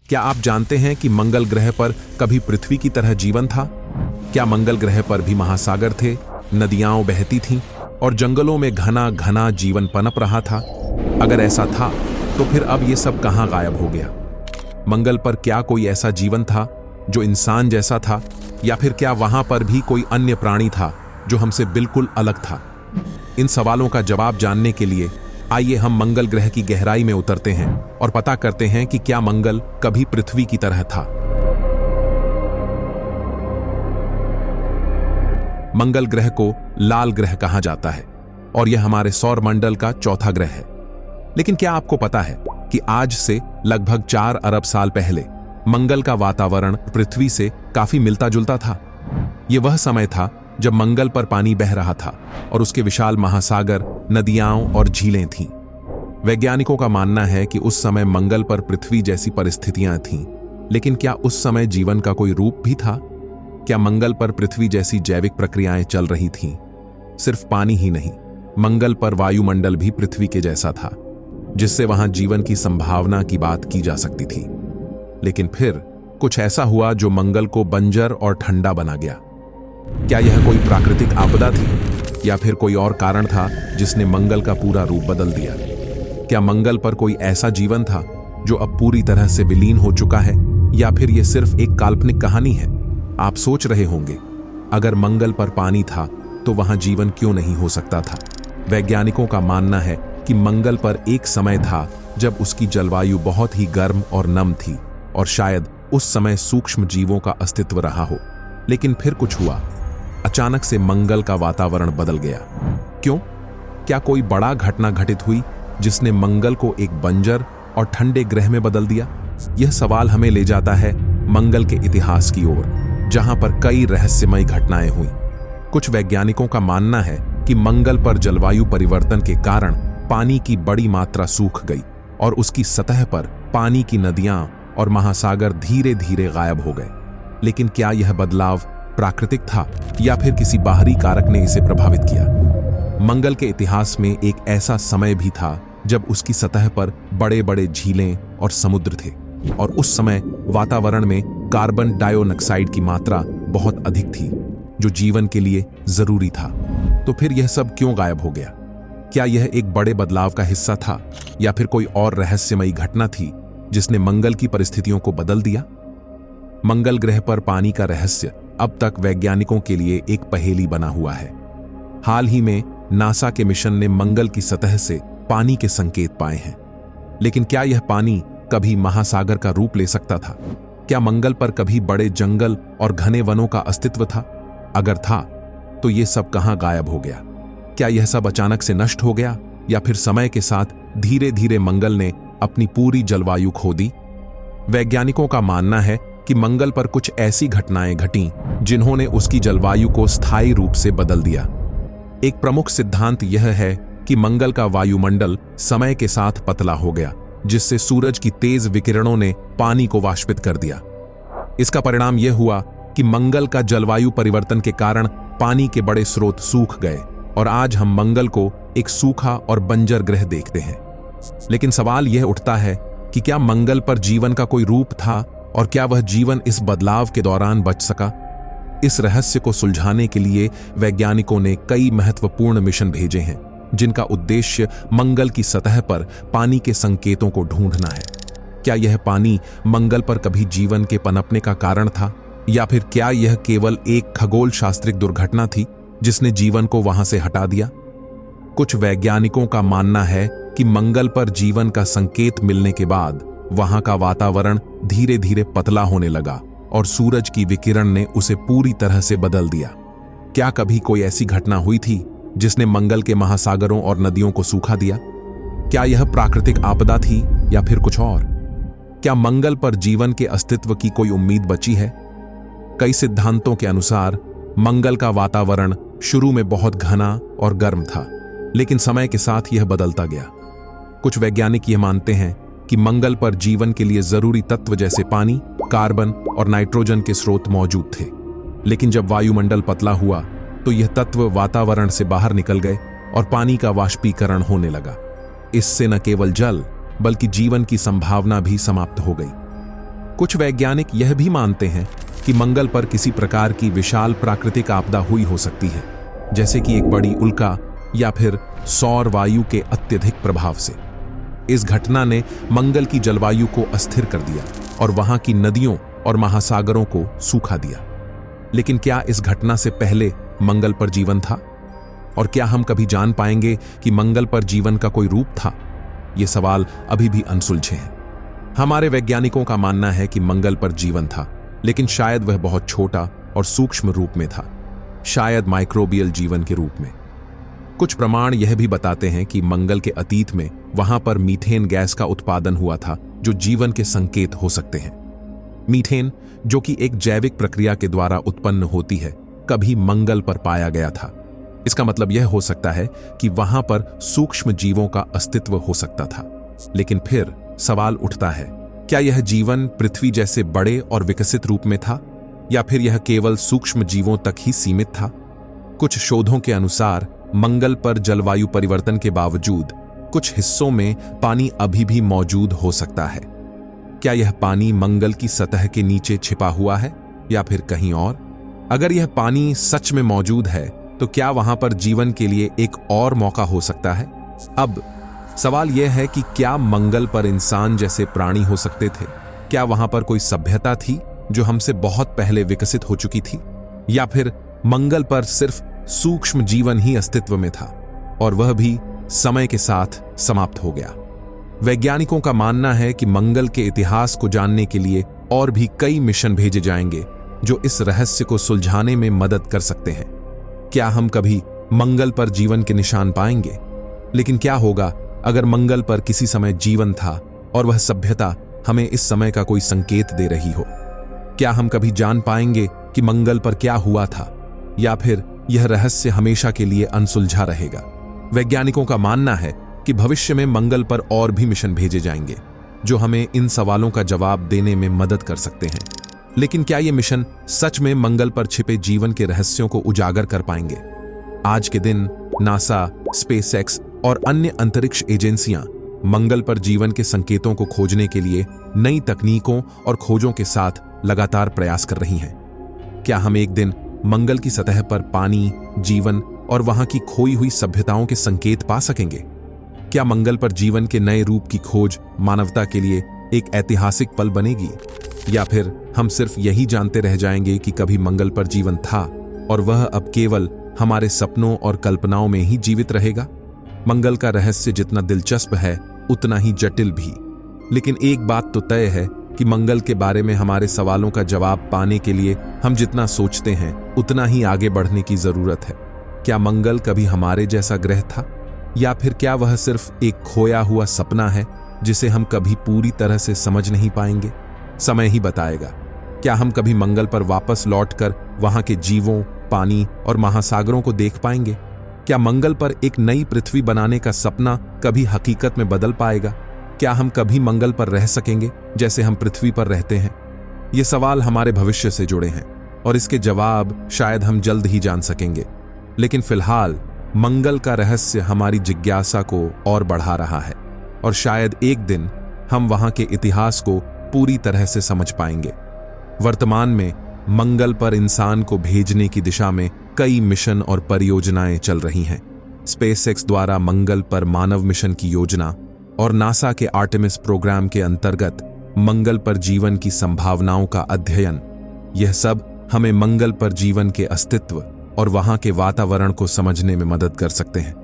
क्या आप जानते हैं कि मंगल ग्रह पर कभी पृथ्वी की तरह जीवन था? क्या मंगल ग्रह पर भी महासागर थे, नदियां बहती थीं और जंगलों में घना घना जीवन पनप रहा था? अगर ऐसा था तो फिर अब ये सब कहां गायब हो गया? मंगल पर क्या कोई ऐसा जीवन था जो इंसान जैसा था, या फिर क्या वहां पर भी कोई अन्य प्राणी था जो हमसे बिल्कुल अलग था? इन सवालों का जवाब जानने के लिए आइए हम मंगल ग्रह की गहराई में उतरते हैं और पता करते हैं कि क्या मंगल कभी पृथ्वी की तरह था। मंगल ग्रह को लाल ग्रह कहा जाता है और यह हमारे सौर मंडल का चौथा ग्रह है। लेकिन क्या आपको पता है कि आज से लगभग 4 अरब साल पहले मंगल का वातावरण पृथ्वी से काफी मिलता जुलता था? यह वह समय था जब मंगल पर पानी बह रहा था और उसके विशाल महासागर, नदियां और झीलें थीं। वैज्ञानिकों का मानना है कि उस समय मंगल पर पृथ्वी जैसी परिस्थितियां थीं, लेकिन क्या उस समय जीवन का कोई रूप भी था? क्या मंगल पर पृथ्वी जैसी जैविक प्रक्रियाएं चल रही थीं? सिर्फ पानी ही नहीं, मंगल पर वायुमंडल भी पृथ्वी के जैसा था, जिससे वहां जीवन की संभावना की बात की जा सकती थी। लेकिन फिर कुछ ऐसा हुआ जो मंगल को बंजर और ठंडा बना गया। क्या यह कोई प्राकृतिक आपदा थी या फिर कोई और कारण था जिसने मंगल का पूरा रूप बदल दिया? क्या मंगल पर कोई ऐसा जीवन था जो अब पूरी तरह से विलीन हो चुका है, या फिर यह सिर्फ एक काल्पनिक कहानी है? आप सोच रहे होंगे, अगर मंगल पर पानी था तो वहां जीवन क्यों नहीं हो सकता था? वैज्ञानिकों का मानना है कि मंगल पर एक समय था जब उसकी जलवायु बहुत ही गर्म और नम थी और शायद उस समय सूक्ष्म जीवों का अस्तित्व रहा हो। लेकिन फिर कुछ हुआ, अचानक से मंगल का वातावरण बदल गया। क्यों? क्या कोई बड़ा घटना घटित हुई जिसने मंगल को एक बंजर और ठंडे ग्रह में बदल दिया? यह सवाल हमें ले जाता है मंगल के इतिहास की ओर, जहां पर कई रहस्यमयी घटनाएं हुई। कुछ वैज्ञानिकों का मानना है कि मंगल पर जलवायु परिवर्तन के कारण पानी की बड़ी मात्रा सूख गई और उसकी सतह पर पानी की नदियां और महासागर धीरे धीरे गायब हो गए। लेकिन क्या यह बदलाव प्राकृतिक था या फिर किसी बाहरी कारक ने इसे प्रभावित किया? मंगल के इतिहास में एक ऐसा समय भी था जब उसकी सतह पर बड़े बड़े झीलें और समुद्र थे और उस समय वातावरण में कार्बन डाइऑक्साइड की मात्रा बहुत अधिक थी, जो जीवन के लिए जरूरी था। तो फिर यह सब क्यों गायब हो गया? क्या यह एक बड़े बदलाव का हिस्सा था या फिर कोई और रहस्यमयी घटना थी जिसने मंगल की परिस्थितियों को बदल दिया? मंगल ग्रह पर पानी का रहस्य अब तक वैज्ञानिकों के लिए एक पहेली बना हुआ है। हाल ही में नासा के मिशन ने मंगल की सतह से पानी के संकेत पाए हैं, लेकिन क्या यह पानी कभी महासागर का रूप ले सकता था? क्या मंगल पर कभी बड़े जंगल और घने वनों का अस्तित्व था? अगर था तो यह सब कहां गायब हो गया? क्या यह सब अचानक से नष्ट हो गया या फिर समय के साथ धीरे धीरे मंगल ने अपनी पूरी जलवायु खो दी? वैज्ञानिकों का मानना है कि मंगल पर कुछ ऐसी घटनाएं घटीं जिन्होंने उसकी जलवायु को स्थायी रूप से बदल दिया। एक प्रमुख सिद्धांत यह है कि मंगल का वायुमंडल समय के साथ पतला हो गया, जिससे सूरज की तेज विकिरणों ने पानी को वाष्पित कर दिया। इसका परिणाम यह हुआ कि मंगल का जलवायु परिवर्तन के कारण पानी के बड़े स्रोत सूख गए और आज हम मंगल को एक सूखा और बंजर ग्रह देखते हैं। लेकिन सवाल यह उठता है कि क्या मंगल पर जीवन का कोई रूप था और क्या वह जीवन इस बदलाव के दौरान बच सका? इस रहस्य को सुलझाने के लिए वैज्ञानिकों ने कई महत्वपूर्ण मिशन भेजे हैं, जिनका उद्देश्य मंगल की सतह पर पानी के संकेतों को ढूंढना है। क्या यह पानी मंगल पर कभी जीवन के पनपने का कारण था, या फिर क्या यह केवल एक खगोल शास्त्रिक दुर्घटना थी जिसने जीवन को वहां से हटा दिया? कुछ वैज्ञानिकों का मानना है कि मंगल पर जीवन का संकेत मिलने के बाद वहां का वातावरण धीरे धीरे पतला होने लगा और सूरज की विकिरण ने उसे पूरी तरह से बदल दिया। क्या कभी कोई ऐसी घटना हुई थी जिसने मंगल के महासागरों और नदियों को सूखा दिया? क्या यह प्राकृतिक आपदा थी या फिर कुछ और? क्या मंगल पर जीवन के अस्तित्व की कोई उम्मीद बची है? कई सिद्धांतों के अनुसार मंगल का वातावरण शुरू में बहुत घना और गर्म था, लेकिन समय के साथ यह बदलता गया। कुछ वैज्ञानिक यह मानते हैं कि मंगल पर जीवन के लिए जरूरी तत्व जैसे पानी, कार्बन और नाइट्रोजन के स्रोत मौजूद थे, लेकिन जब वायुमंडल पतला हुआ तो यह तत्व वातावरण से बाहर निकल गए और पानी का वाष्पीकरण होने लगा। इससे न केवल जल बल्कि जीवन की संभावना भी समाप्त हो गई। कुछ वैज्ञानिक यह भी मानते हैं कि मंगल पर किसी प्रकार की विशाल प्राकृतिक आपदा हुई हो सकती है, जैसे कि एक बड़ी उल्का या फिर सौर वायु के अत्यधिक प्रभाव से। इस घटना ने मंगल की जलवायु को अस्थिर कर दिया और वहां की नदियों और महासागरों को सूखा दिया। लेकिन क्या इस घटना से पहले मंगल पर जीवन था? और क्या हम कभी जान पाएंगे कि मंगल पर जीवन का कोई रूप था? ये सवाल अभी भी अनसुलझे हैं। हमारे वैज्ञानिकों का मानना है कि मंगल पर जीवन था, लेकिन शायद वह बहुत छोटा और सूक्ष्म रूप में था, शायद माइक्रोबियल जीवन के रूप में। कुछ प्रमाण यह भी बताते हैं कि मंगल के अतीत में वहां पर मीथेन गैस का उत्पादन हुआ था, जो जीवन के संकेत हो सकते हैं। मीथेन, जो कि एक जैविक प्रक्रिया के द्वारा उत्पन्न होती है, कभी मंगल पर पाया गया था। इसका मतलब यह हो सकता है कि वहां पर सूक्ष्म जीवों का अस्तित्व हो सकता था। लेकिन फिर सवाल उठता है, क्या यह जीवन पृथ्वी जैसे बड़े और विकसित रूप में था, या फिर यह केवल सूक्ष्म जीवों तक ही सीमित था? कुछ शोधों के अनुसार मंगल पर जलवायु परिवर्तन के बावजूद कुछ हिस्सों में पानी अभी भी मौजूद हो सकता है। क्या यह पानी मंगल की सतह के नीचे छिपा हुआ है या फिर कहीं और? अगर यह पानी सच में मौजूद है, तो क्या वहां पर जीवन के लिए एक और मौका हो सकता है? अब सवाल यह है कि क्या मंगल पर इंसान जैसे प्राणी हो सकते थे? क्या वहां पर कोई सभ्यता थी जो हमसे बहुत पहले विकसित हो चुकी थी, या फिर मंगल पर सिर्फ सूक्ष्म जीवन ही अस्तित्व में था और वह भी समय के साथ समाप्त हो गया? वैज्ञानिकों का मानना है कि मंगल के इतिहास को जानने के लिए और भी कई मिशन भेजे जाएंगे जो इस रहस्य को सुलझाने में मदद कर सकते हैं। क्या हम कभी मंगल पर जीवन के निशान पाएंगे? लेकिन क्या होगा अगर मंगल पर किसी समय जीवन था और वह सभ्यता हमें इस समय का कोई संकेत दे रही हो? क्या हम कभी जान पाएंगे कि मंगल पर क्या हुआ था, या फिर यह रहस्य हमेशा के लिए अनसुलझा रहेगा? वैज्ञानिकों का मानना है कि भविष्य में मंगल पर और भी मिशन भेजे जाएंगे जो हमें इन सवालों का जवाब देने में मदद कर सकते हैं। लेकिन क्या ये मिशन सच में मंगल पर छिपे जीवन के रहस्यों को उजागर कर पाएंगे? आज के दिन नासा, स्पेसएक्स और अन्य अंतरिक्ष एजेंसियां मंगल पर जीवन के संकेतों को खोजने के लिए नई तकनीकों और खोजों के साथ लगातार प्रयास कर रही हैं। क्या हम एक दिन मंगल की सतह पर पानी, जीवन और वहां की खोई हुई सभ्यताओं के संकेत पा सकेंगे? क्या मंगल पर जीवन के नए रूप की खोज मानवता के लिए एक ऐतिहासिक पल बनेगी, या फिर हम सिर्फ यही जानते रह जाएंगे कि कभी मंगल पर जीवन था और वह अब केवल हमारे सपनों और कल्पनाओं में ही जीवित रहेगा? मंगल का रहस्य जितना दिलचस्प है, उतना ही जटिल भी। लेकिन एक बात तो तय है कि मंगल के बारे में हमारे सवालों का जवाब पाने के लिए हम जितना सोचते हैं, उतना ही आगे बढ़ने की जरूरत है। क्या मंगल कभी हमारे जैसा ग्रह था, या फिर क्या वह सिर्फ एक खोया हुआ सपना है जिसे हम कभी पूरी तरह से समझ नहीं पाएंगे? समय ही बताएगा। क्या हम कभी मंगल पर वापस लौटकर वहां के जीवों, पानी और महासागरों को देख पाएंगे? क्या मंगल पर एक नई पृथ्वी बनाने का सपना कभी हकीकत में बदल पाएगा? क्या हम कभी मंगल पर रह सकेंगे जैसे हम पृथ्वी पर रहते हैं? ये सवाल हमारे भविष्य से जुड़े हैं और इसके जवाब शायद हम जल्द ही जान सकेंगे। लेकिन फिलहाल मंगल का रहस्य हमारी जिज्ञासा को और बढ़ा रहा है, और शायद एक दिन हम वहां के इतिहास को पूरी तरह से समझ पाएंगे। वर्तमान में मंगल पर इंसान को भेजने की दिशा में कई मिशन और परियोजनाएं चल रही हैं। स्पेसएक्स द्वारा मंगल पर मानव मिशन की योजना और नासा के आर्टेमिस प्रोग्राम के अंतर्गत मंगल पर जीवन की संभावनाओं का अध्ययन, यह सब हमें मंगल पर जीवन के अस्तित्व और वहां के वातावरण को समझने में मदद कर सकते हैं।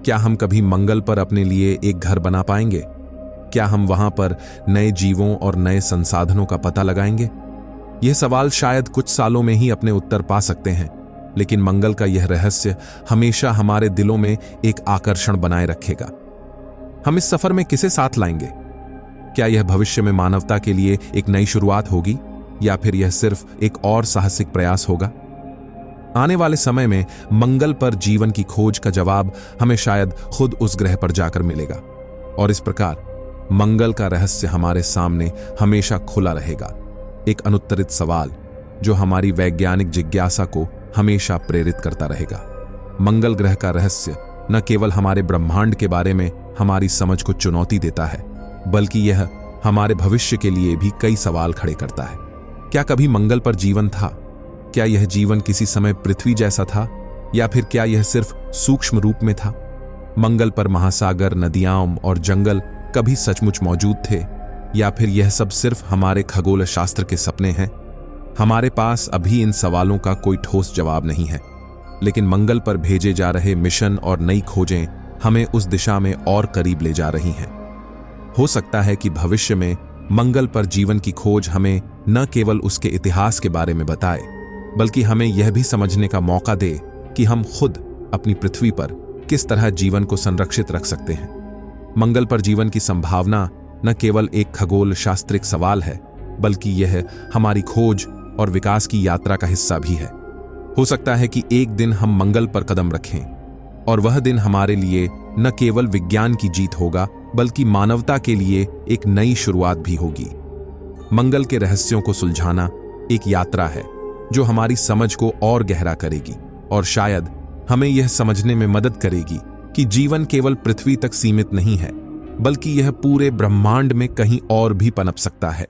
क्या हम कभी मंगल पर अपने लिए एक घर बना पाएंगे? क्या हम वहां पर नए जीवों और नए संसाधनों का पता लगाएंगे? यह सवाल शायद कुछ सालों में ही अपने उत्तर पा सकते हैं, लेकिन मंगल का यह रहस्य हमेशा हमारे दिलों में एक आकर्षण बनाए रखेगा। हम इस सफर में किसे साथ लाएंगे? क्या यह भविष्य में मानवता के लिए एक नई शुरुआत होगी, या फिर यह सिर्फ एक और साहसिक प्रयास होगा? आने वाले समय में मंगल पर जीवन की खोज का जवाब हमें शायद खुद उस ग्रह पर जाकर मिलेगा, और इस प्रकार मंगल का रहस्य हमारे सामने हमेशा खुला रहेगा, एक अनुत्तरित सवाल जो हमारी वैज्ञानिक जिज्ञासा को हमेशा प्रेरित करता रहेगा। मंगल ग्रह का रहस्य न केवल हमारे ब्रह्मांड के बारे में हमारी समझ को चुनौती देता है, बल्कि यह हमारे भविष्य के लिए भी कई सवाल खड़े करता है। क्या कभी मंगल पर जीवन था? क्या यह जीवन किसी समय पृथ्वी जैसा था, या फिर क्या यह सिर्फ सूक्ष्म रूप में था? मंगल पर महासागर, नदियां और जंगल कभी सचमुच मौजूद थे, या फिर यह सब सिर्फ हमारे खगोल शास्त्र के सपने हैं? हमारे पास अभी इन सवालों का कोई ठोस जवाब नहीं है, लेकिन मंगल पर भेजे जा रहे मिशन और नई खोजें हमें उस दिशा में और करीब ले जा रही हैं। हो सकता है कि भविष्य में मंगल पर जीवन की खोज हमें न केवल उसके इतिहास के बारे में बताए, बल्कि हमें यह भी समझने का मौका दे कि हम खुद अपनी पृथ्वी पर किस तरह जीवन को संरक्षित रख सकते हैं। मंगल पर जीवन की संभावना न केवल एक खगोल शास्त्रिक सवाल है, बल्कि यह हमारी खोज और विकास की यात्रा का हिस्सा भी है। हो सकता है कि एक दिन हम मंगल पर कदम रखें, और वह दिन हमारे लिए न केवल विज्ञान की जीत होगा, बल्कि मानवता के लिए एक नई शुरुआत भी होगी। मंगल के रहस्यों को सुलझाना एक यात्रा है जो हमारी समझ को और गहरा करेगी, और शायद हमें यह समझने में मदद करेगी कि जीवन केवल पृथ्वी तक सीमित नहीं है, बल्कि यह पूरे ब्रह्मांड में कहीं और भी पनप सकता है।